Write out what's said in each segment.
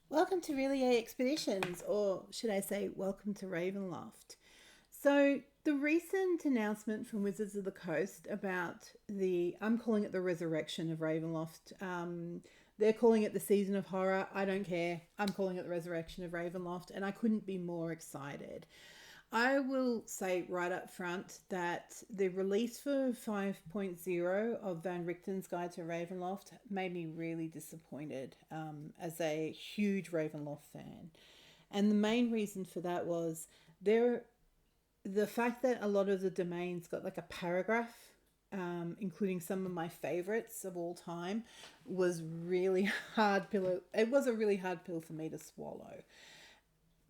Welcome to R'lyeh Expeditions, or should I say, welcome to Ravenloft. So, the recent announcement from Wizards of the Coast about I'm calling it the Resurrection of Ravenloft. They're calling it the Season of Horror. I don't care. I'm calling it the Resurrection of Ravenloft, and I couldn't be more excited. I will say right up front that the release for 5.0 of Van Richten's Guide to Ravenloft made me really disappointed as a huge Ravenloft fan. And the main reason for that was there the fact that a lot of the domains got like a paragraph, including some of my favorites of all time, was really hard pill. It was a really hard pill for me to swallow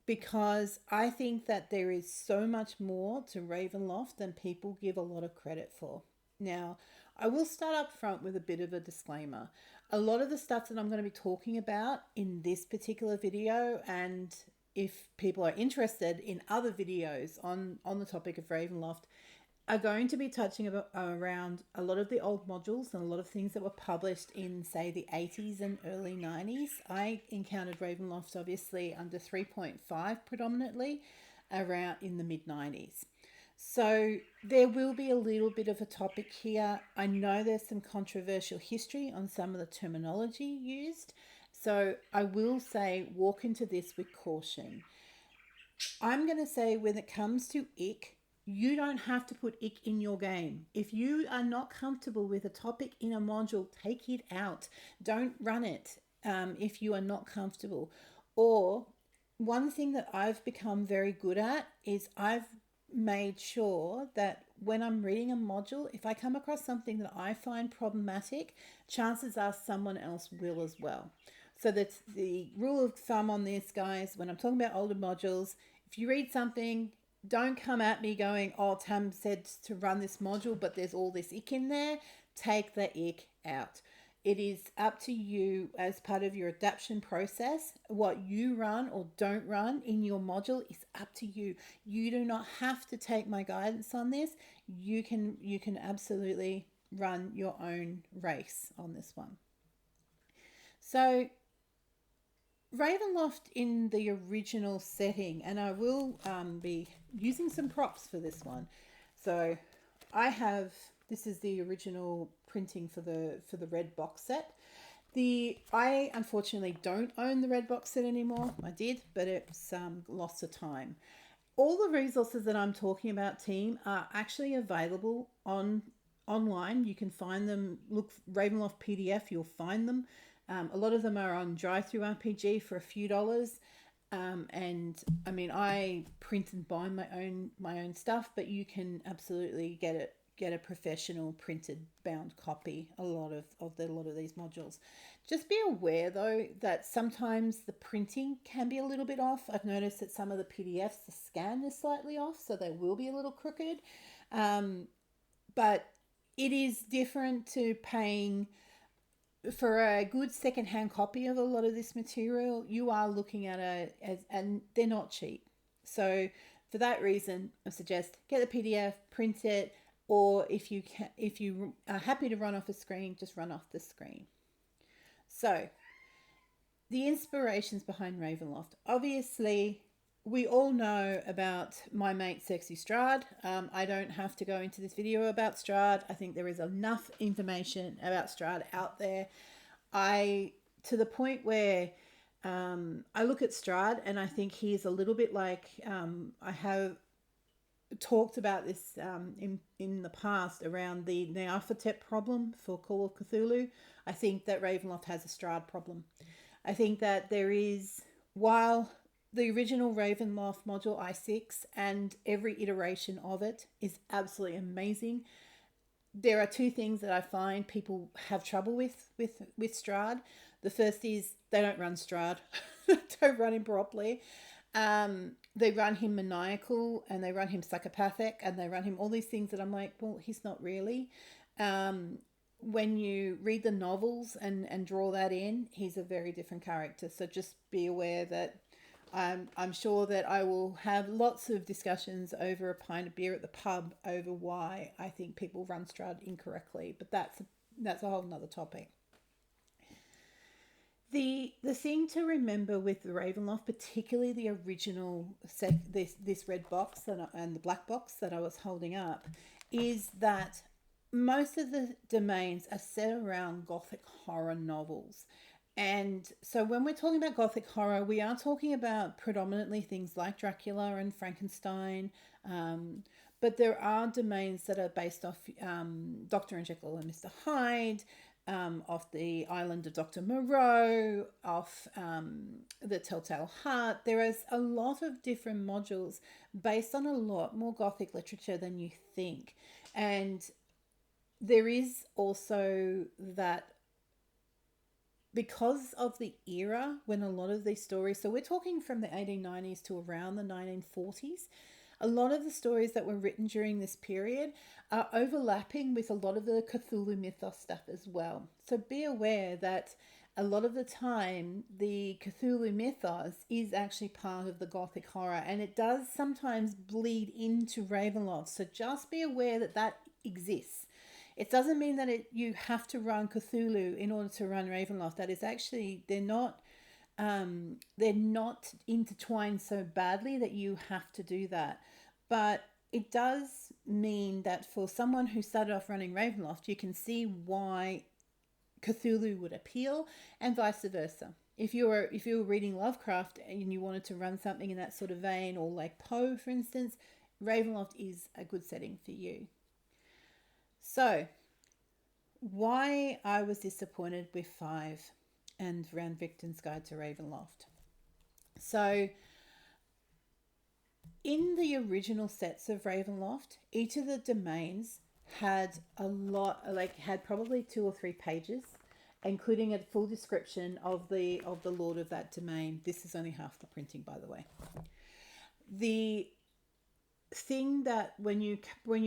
because I think that there is so much more to Ravenloft than people give a lot of credit for. Now, I will start up front with a bit of a disclaimer. A lot of the stuff that I'm going to be talking about in this particular video, and if people are interested in other videos on the topic of Ravenloft, are going to be touching around a lot of the old modules and a lot of things that were published in, say, the 80s and early 90s. I encountered Ravenloft obviously under 3.5 predominantly around in the mid 90s. So there will be a little bit of a topic here. I know there's some controversial history on some of the terminology used. So I will say walk into this with caution. I'm going to say when it comes to ick, you don't have to put ick in your game. If you are not comfortable with a topic in a module, take it out. Don't run it if you are not comfortable. Or one thing that I've become very good at is I've made sure that when I'm reading a module, if I come across something that I find problematic, chances are someone else will as well. So that's the rule of thumb on this, guys. When I'm talking about older modules, if you read something, don't come at me going, oh, Tam said to run this module, but there's all this ick in there. Take the ick out. It is up to you as part of your adaptation process. What you run or don't run in your module is up to you. You do not have to take my guidance on this. You can absolutely run your own race on this one. So Ravenloft in the original setting, and I will be using some props for this one. So I have this is the original printing for the red box set. I unfortunately don't own the red box set anymore. I did, but it's lost to time. All the resources that I'm talking about, team, are actually available online. You can find them. Look, Ravenloft PDF. You'll find them. A lot of them are on Drive-Thru RPG for a few dollars. And I mean, I print and buy my own stuff, but you can absolutely get a professional printed bound copy. A lot of these modules. Just be aware though that sometimes the printing can be a little bit off. I've noticed that some of the PDFs the scan is slightly off, so they will be a little crooked. But it is different to paying for a good secondhand copy of a lot of this material. You are looking at and they're not cheap. So for that reason, I suggest get the PDF, print it, or if you are happy to run off a screen, just run off the screen. So the inspirations behind Ravenloft. Obviously, we all know about my mate Sexy Strahd. I don't have to go into this video about Strahd. I think there is enough information about Strahd out there. To the point where I look at Strahd and I think he's a little bit like I have talked about this in the past around the Nyarlathotep problem for Call of Cthulhu. I think that Ravenloft has a Strahd problem. I think that there is, while the original Ravenloft module I6 and every iteration of it is absolutely amazing, there are two things that I find people have trouble with Strahd. The first is they don't run Strahd. Don't run him properly. They run him maniacal and they run him psychopathic and they run him all these things that I'm like, well, he's not really. When you read the novels and draw that in, he's a very different character. So just be aware that I'm sure that I will have lots of discussions over a pint of beer at the pub over why I think people run Strahd incorrectly. But that's a whole nother topic. The The thing to remember with the Ravenloft, particularly the original this red box and the black box that I was holding up, is that most of the domains are set around Gothic horror novels. And so when we're talking about Gothic horror, we are talking about predominantly things like Dracula and Frankenstein. But there are domains that are based off Dr. and Jekyll and Mr. Hyde, off the island of Dr. Moreau, off the Telltale Heart. There is a lot of different modules based on a lot more Gothic literature than you think. And there is also that because of the era when a lot of these stories, so we're talking from the 1890s to around the 1940s, a lot of the stories that were written during this period are overlapping with a lot of the Cthulhu mythos stuff as well. So be aware that a lot of the time the Cthulhu mythos is actually part of the Gothic horror, and it does sometimes bleed into Ravenloft. So just be aware that that exists. It doesn't mean that you have to run Cthulhu in order to run Ravenloft. That is actually, they're not intertwined so badly that you have to do that. But it does mean that for someone who started off running Ravenloft, you can see why Cthulhu would appeal, and vice versa. If you were reading Lovecraft and you wanted to run something in that sort of vein, or like Poe, for instance, Ravenloft is a good setting for you. So, why I was disappointed with 5 and Van Richten's Guide to Ravenloft. So, in the original sets of Ravenloft, each of the domains had had probably 2 or 3 pages, including a full description of the lord of that domain. This is only half the printing, by the way. The thing that when you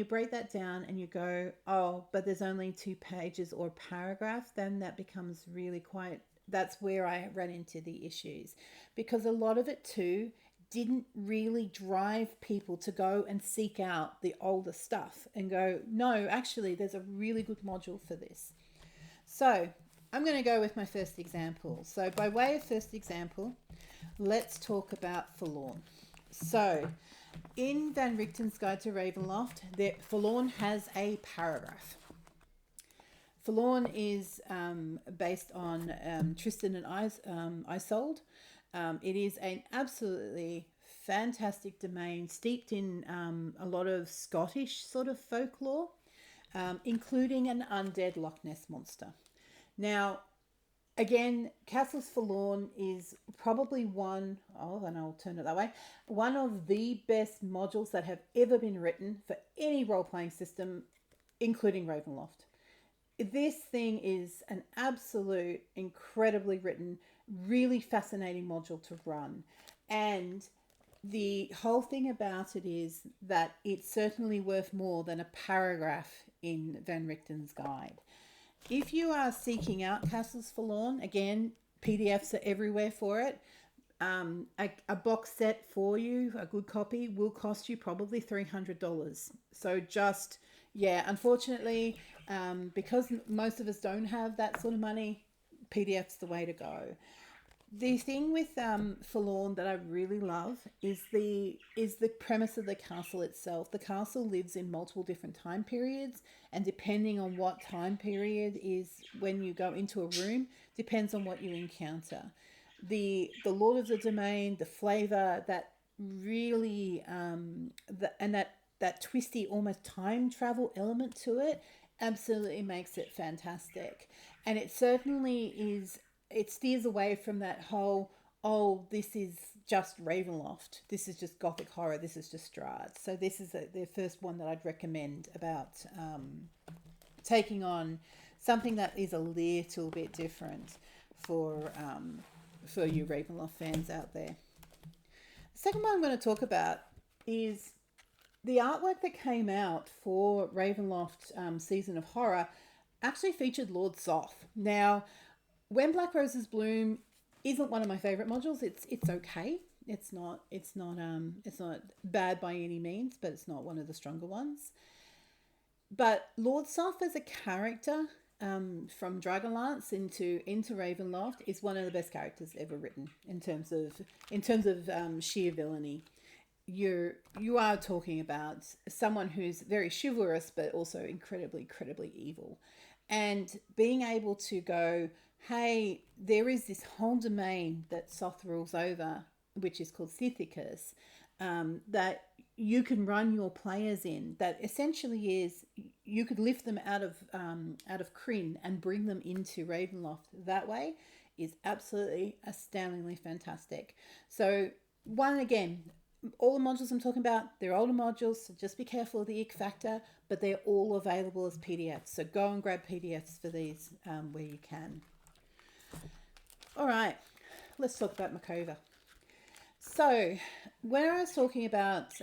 break that down and you go, oh, but there's only 2 pages or paragraph, then that becomes really quite, that's where I ran into the issues, because a lot of it too didn't really drive people to go and seek out the older stuff and go, no, actually there's a really good module for this. So I'm going to go with my first example. So by way of first example, let's talk about Forlorn. So in Van Richten's Guide to Ravenloft, Forlorn has a paragraph. Forlorn is based on Tristan and Isolde. It is an absolutely fantastic domain steeped in a lot of Scottish sort of folklore, including an undead Loch Ness monster. Now, again, Castles Forlorn is probably one of the best modules that have ever been written for any role-playing system, including Ravenloft. This thing is an absolute incredibly written, really fascinating module to run. And the whole thing about it is that it's certainly worth more than a paragraph in Van Richten's guide. If you are seeking out Castles Forlorn, again, PDFs are everywhere for it. A box set for you, a good copy, will cost you probably $300. So just, unfortunately, because most of us don't have that sort of money, PDF's the way to go. The thing with Forlorn that I really love is the premise of the castle itself. The castle lives in multiple different time periods, and depending on what time period is when you go into a room, depends on what you encounter. The lord of the domain, the flavor, that really that twisty, almost time travel element to it, absolutely makes it fantastic. And it certainly is. It steers away from that whole, oh, this is just Ravenloft, this is just Gothic horror, this is just Strahd. So this is the first one that I'd recommend about taking on something that is a little bit different for you Ravenloft fans out there. The second one I'm going to talk about is the artwork that came out for Ravenloft Season of Horror actually featured Lord Soth. Now, When Black Roses Bloom isn't one of my favorite modules. It's okay. It's not bad by any means, but it's not one of the stronger ones. But Lord Soth as a character from Dragonlance into Ravenloft is one of the best characters ever written in terms of sheer villainy. You are talking about someone who's very chivalrous but also incredibly evil, and being able to go, hey, there is this whole domain that Soth rules over, which is called Sithicus, that you can run your players in. That essentially is you could lift them out of Kryn and bring them into Ravenloft that way is absolutely astoundingly fantastic. So one again, all the modules I'm talking about, they're older modules, so just be careful of the ick factor, but they're all available as PDFs. So go and grab PDFs for these where you can. All right, let's talk about Makova. So when I was talking about,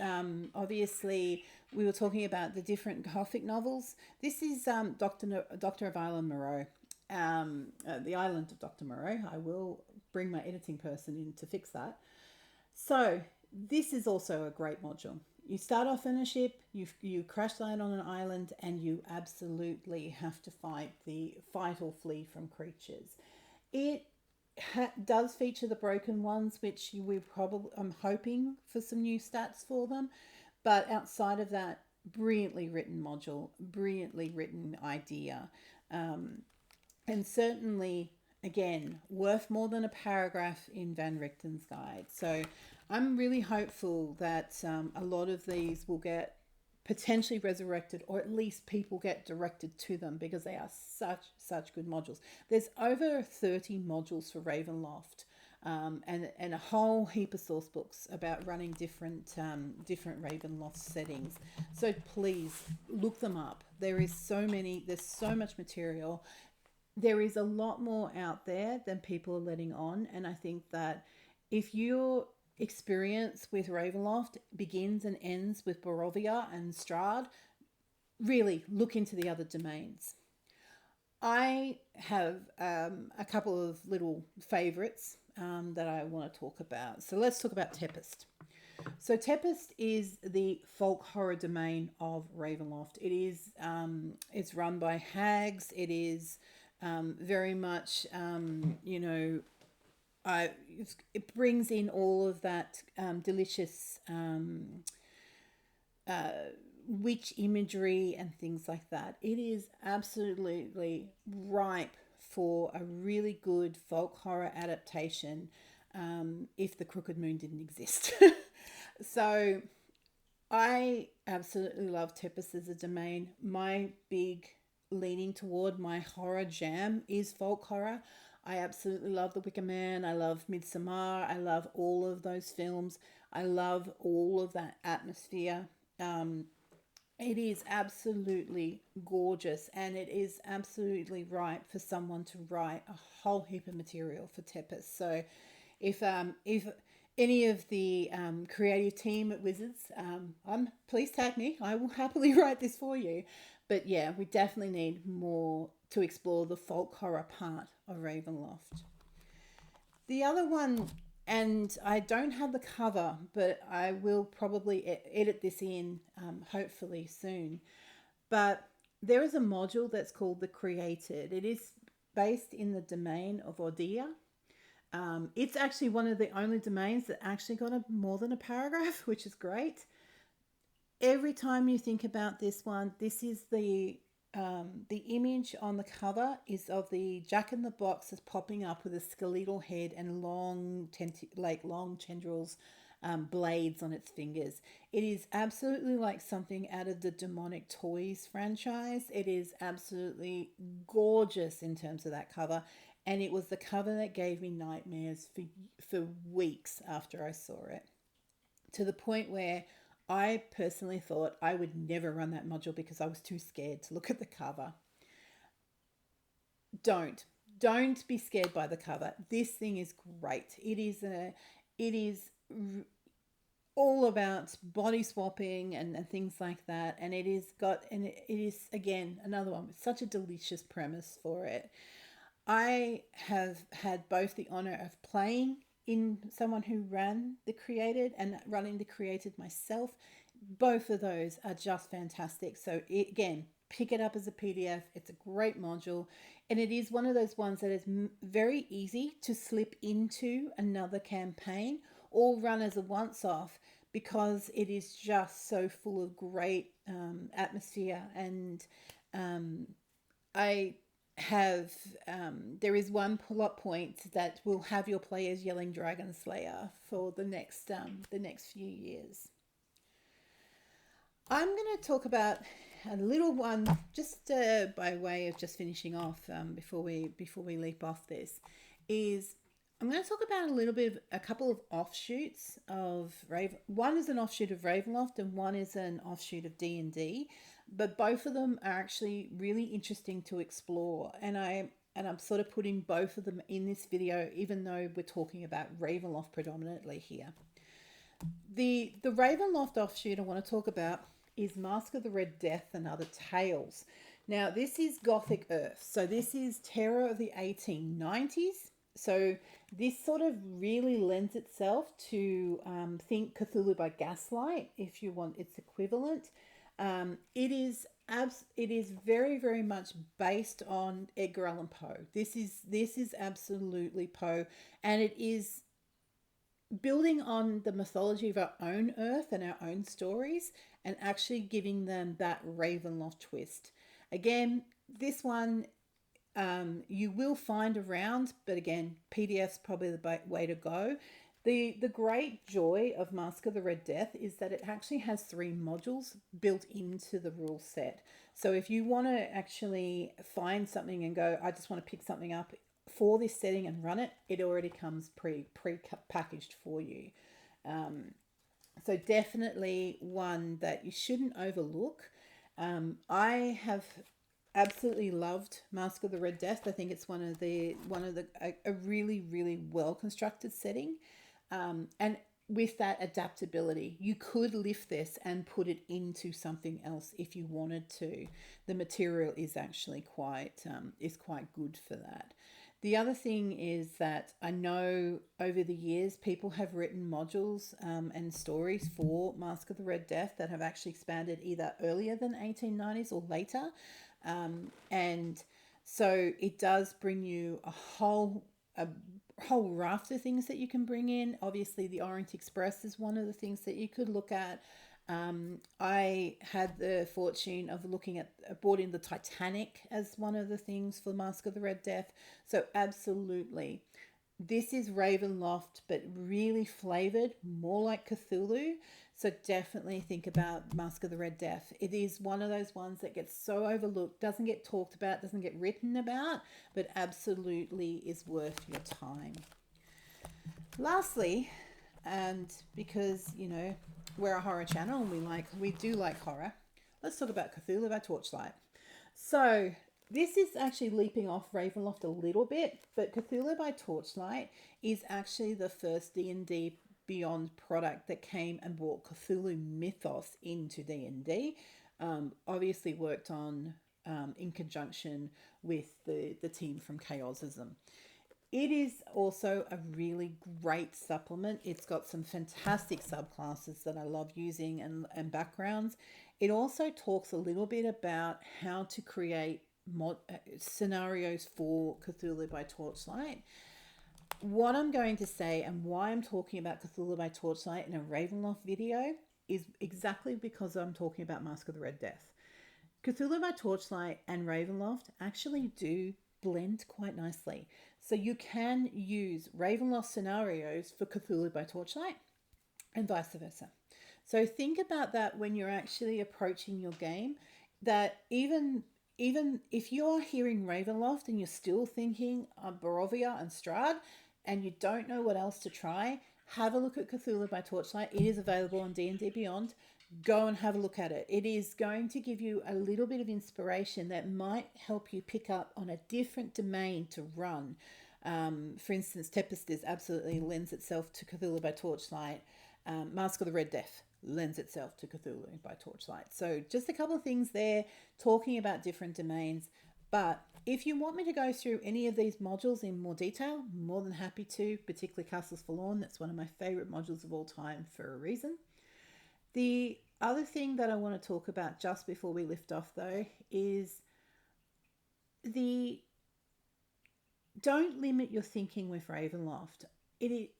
obviously, we were talking about the different Gothic novels. This is Doctor of Island Moreau, the Island of Dr. Moreau. I will bring my editing person in to fix that. So this is also a great module. You start off in a ship, you crash land on an island, and you absolutely have to fight or flee from creatures. It does feature the broken ones, which we probably, I'm hoping for some new stats for them. But outside of that, brilliantly written module, brilliantly written idea. And certainly, again, worth more than a paragraph in Van Richten's guide. So I'm really hopeful that a lot of these will get potentially resurrected, or at least people get directed to them, because they are such good modules. There's over 30 modules for Ravenloft, and a whole heap of source books about running different Ravenloft settings. So please look them up. There's so much material. There is a lot more out there than people are letting on, and I think that if your experience with Ravenloft begins and ends with Barovia and Strahd, really look into the other domains. I have a couple of little favourites that I want to talk about. So let's talk about Tempest. So Tempest is the folk horror domain of Ravenloft. It is it's run by hags. It is very much it brings in all of that delicious witch imagery and things like that. It is absolutely ripe for a really good folk horror adaptation if the Crooked Moon didn't exist. So I absolutely love Tempest as a domain. My big leaning toward my horror jam is folk horror. I absolutely love The Wicker Man. I love Midsommar. I love all of those films. I love all of that atmosphere. It is absolutely gorgeous, and it is absolutely ripe for someone to write a whole heap of material for Tempest. So if any of the creative team at Wizards, please tag me. I will happily write this for you. But yeah, we definitely need more to explore the folk horror part of Ravenloft. The other one, and I don't have the cover, but I will probably edit this in hopefully soon. But there is a module that's called The Created. It is based in the domain of Ordia. It's actually one of the only domains that actually got more than a paragraph, which is great. Every time you think about this one, this is the image on the cover is of the Jack in the Box that's popping up with a skeletal head and long tendrils, blades on its fingers. It is absolutely like something out of the Demonic Toys franchise. It is absolutely gorgeous in terms of that cover. And it was the cover that gave me nightmares for weeks after I saw it. To the point where I personally thought I would never run that module because I was too scared to look at the cover. Don't be scared by the cover. This thing is great. It is all about body swapping and things like that. And it is again another one with such a delicious premise for it. I have had both the honor of playing in someone who ran The Created and running The Created myself. Both of those are just fantastic. So again, pick it up as a PDF. It's a great module, and it is one of those ones that is very easy to slip into another campaign or run as a once-off, because it is just so full of great atmosphere. And I have there is one plot point that will have your players yelling Dragon Slayer for the next few years. I'm going to talk about a little one just by way of just finishing off before we leap off this. Is I'm going to talk about a couple of offshoots of Raven. One is an offshoot of Ravenloft, and one is an offshoot of D&D, but both of them are actually really interesting to explore. And I'm sort of putting both of them in this video, even though we're talking about Ravenloft predominantly here. The Ravenloft offshoot I want to talk about is Mask of the Red Death and Other Tales. Now, this is Gothic Earth, so this is terror of the 1890s. So this sort of really lends itself to think Cthulhu by Gaslight, if you want its equivalent. It is very, very much based on Edgar Allan Poe. This is absolutely Poe, and it is building on the mythology of our own Earth and our own stories, and actually giving them that Ravenloft twist. Again, this one you will find around, but again, PDF's probably the way to go. The great joy of Mask of the Red Death is that it actually has 3 modules built into the rule set. So if you want to actually find something and go, I just want to pick something up for this setting and run it, it already comes pre-packaged for you. So definitely one that you shouldn't overlook. I have absolutely loved Mask of the Red Death. I think it's a really, really well constructed setting, and with that adaptability, you could lift this and put it into something else if you wanted to. The material is actually quite good for that. The other thing is that I know over the years people have written modules and stories for Mask of the Red Death that have actually expanded either earlier than 1890s or later. And so it does bring you a whole raft of things that you can bring in. Obviously, the Orient Express is one of the things that you could look at. I had the fortune of brought in the Titanic as one of the things for Mask of the Red Death. So absolutely, this is Ravenloft, but really flavored more like Cthulhu. So definitely think about Mask of the Red Death. It is one of those ones that gets so overlooked, doesn't get talked about, doesn't get written about, but absolutely is worth your time. Lastly, and because, we're a horror channel and we do like horror, let's talk about Cthulhu by Torchlight. So this is actually leaping off Ravenloft a little bit, but Cthulhu by Torchlight is actually the first D&D Beyond product that came and brought Cthulhu mythos into D&D. Obviously worked on in conjunction with the team from Chaosism. It is also a really great supplement. It's got some fantastic subclasses that I love using and backgrounds. It also talks a little bit about how to create scenarios for Cthulhu by Torchlight. What I'm going to say and why I'm talking about Cthulhu by Torchlight in a Ravenloft video is exactly because I'm talking about Mask of the Red Death. Cthulhu by Torchlight and Ravenloft actually do blend quite nicely. So you can use Ravenloft scenarios for Cthulhu by Torchlight and vice versa. So think about that when you're actually approaching your game, that even if you're hearing Ravenloft and you're still thinking Barovia and Strahd and you don't know what else to try, have a look at Cthulhu by Torchlight. It is available on D&D Beyond. Go and have a look at it. It is going to give you a little bit of inspiration that might help you pick up on a different domain to run. For instance, Tempestus absolutely lends itself to Cthulhu by Torchlight. Mask of the Red Death lends itself to Cthulhu by Torchlight. So just a couple of things there talking about different domains. But if you want me to go through any of these modules in more detail, I'm more than happy to, particularly Castles Forlorn. That's one of my favorite modules of all time for a reason. The other thing that I want to talk about just before we lift off, though, is the don't limit your thinking with Ravenloft. It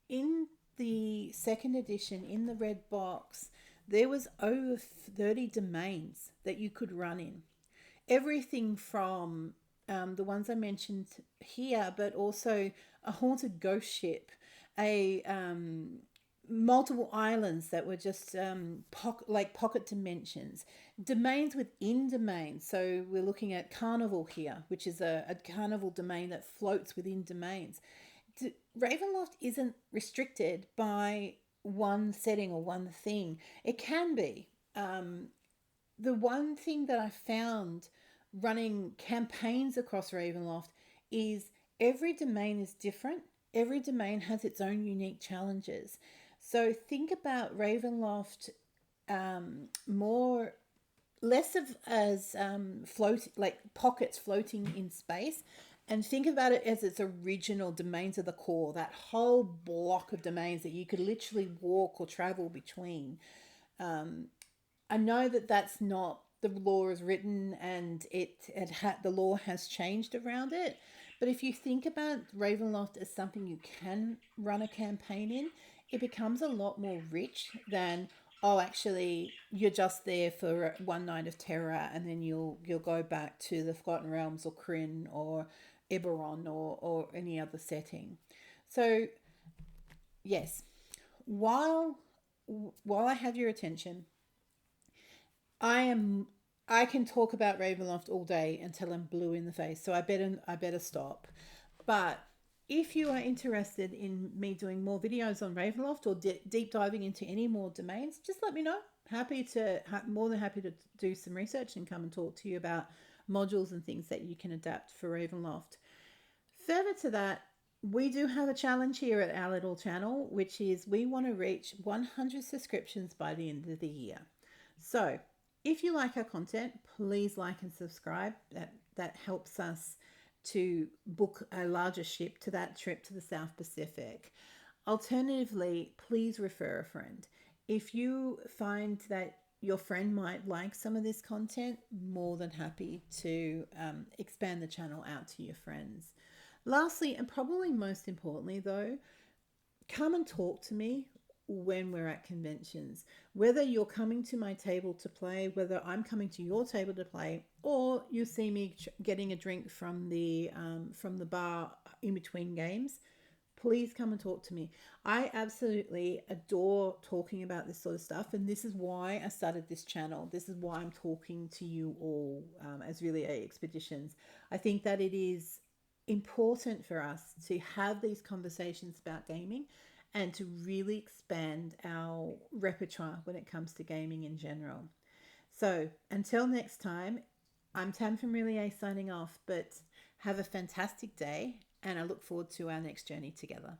in the second edition in the red box, there was over 30 domains that you could run in. Everything from the ones I mentioned here, but also a haunted ghost ship, a multiple islands that were just pocket dimensions, domains within domains. So we're looking at Carnival here, which is a carnival domain that floats within domains. Ravenloft isn't restricted by one setting or one thing. It can be. The one thing that I found running campaigns across Ravenloft is every domain is different. Every domain has its own unique challenges. So think about Ravenloft more less of as pockets floating in space, and think about it as its original domains of the core, that whole block of domains that you could literally walk or travel between. I know that that's not the law is written, and the law has changed around it. But if you think about Ravenloft as something you can run a campaign in, it becomes a lot more rich than, oh, actually you're just there for one night of terror and then you'll go back to the Forgotten Realms or Kryn or Eberron or any other setting. So yes, while I have your attention, I can talk about Ravenloft all day until I'm blue in the face. So I better stop. But if you are interested in me doing more videos on Ravenloft or deep diving into any more domains, just let me know. More than happy to do some research and come and talk to you about modules and things that you can adapt for Ravenloft. Further to that, we do have a challenge here at our little channel, which is we want to reach 100 subscriptions by the end of the year. So if you like our content, please like and subscribe. That helps us to book a larger ship to that trip to the South Pacific. Alternatively, please refer a friend. If you find that your friend might like some of this content, more than happy to expand the channel out to your friends. Lastly, and probably most importantly though, come and talk to me when we're at conventions. Whether you're coming to my table to play, whether I'm coming to your table to play, or you see me getting a drink from the bar in between games, please come and talk to me. I absolutely adore talking about this sort of stuff, and this is why I started this channel. This is why I'm talking to you all as R'lyeh Expeditions. I think that it is important for us to have these conversations about gaming and to really expand our repertoire when it comes to gaming in general. So until next time, I'm Tam from R'lyeh signing off, but have a fantastic day, and I look forward to our next journey together.